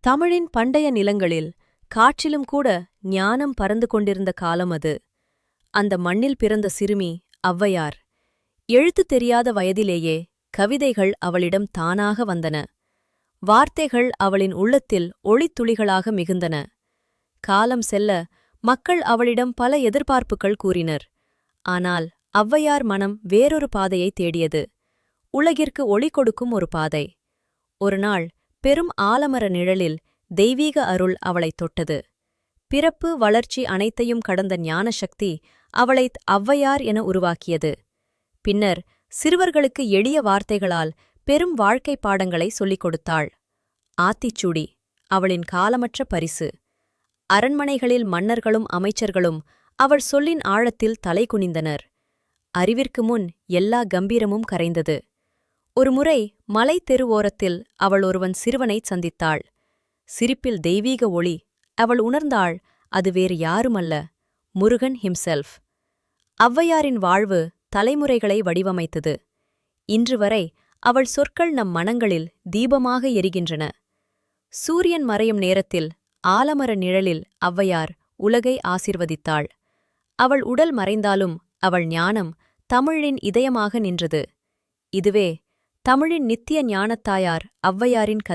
தமிழின் பண்டைய நிலங்களில் காற்றிலும் கூட ஞானம் பறந்து கொண்டிருந்த காலம் அது. அந்த மண்ணில் பிறந்த சிறுமி ஔவையார். எழுத்து தெரியாத வயதிலேயே கவிதைகள் அவளிடம் தானாக வந்தன. வார்த்தைகள் அவளின் உள்ளத்தில் ஒளித்துளிகளாக மிகுந்தன. காலம் செல்ல மக்கள் அவளிடம் பல எதிர்பார்ப்புகள் கூறினர். ஆனால் ஔவையார் மனம் வேறொரு பாதையை தேடியது. உலகிற்கு ஒளி கொடுக்கும் ஒரு பாதை. ஒருநாள் பெரும் ஆலமர நிழலில் தெய்வீக அருள் அவளைத் தொட்டது. பிறப்பு வளர்ச்சி அனைத்தையும் கடந்த ஞானசக்தி அவளை ஔவையார் என உருவாக்கியது. பின்னர் சிறுவர்களுக்கு எளிய வார்த்தைகளால் பெரும் வாழ்க்கைப் பாடங்களை சொல்லிக் கொடுத்தாள். ஆத்திச்சூடி அவளின் காலமற்ற பரிசு. அரண்மனைகளில் மன்னர்களும் அமைச்சர்களும் அவள் சொல்லின் ஆழத்தில் தலை குனிந்தனர். அறிவிற்கு முன் எல்லா கம்பீரமும் கரைந்தது. ஒருமுறை மலை தெருவோரத்தில் அவள் ஒருவன் சிறுவனைச் சந்தித்தாள். சிரிப்பில் தெய்வீக ஒளி. அவள் உணர்ந்தாள், அது வேறு யாருமல்ல, முருகன் ஹிம்செல்ஃப். ஔவையாரின் வாழ்வு தலைமுறைகளை வடிவமைத்தது. இன்று வரை அவள் சொற்கள் நம் மனங்களில் தீபமாக எரிகின்றன. சூரியன் மறையும் நேரத்தில் ஆலமர நிழலில் ஔவையார் உலகை ஆசிர்வதித்தாள். அவள் உடல் மறைந்தாலும் அவள் ஞானம் தமிழின் இதயமாக நின்றது. இதுவே தமிழின் நித்திய ஞானத்தாயார் ஔவையாரின் கதை.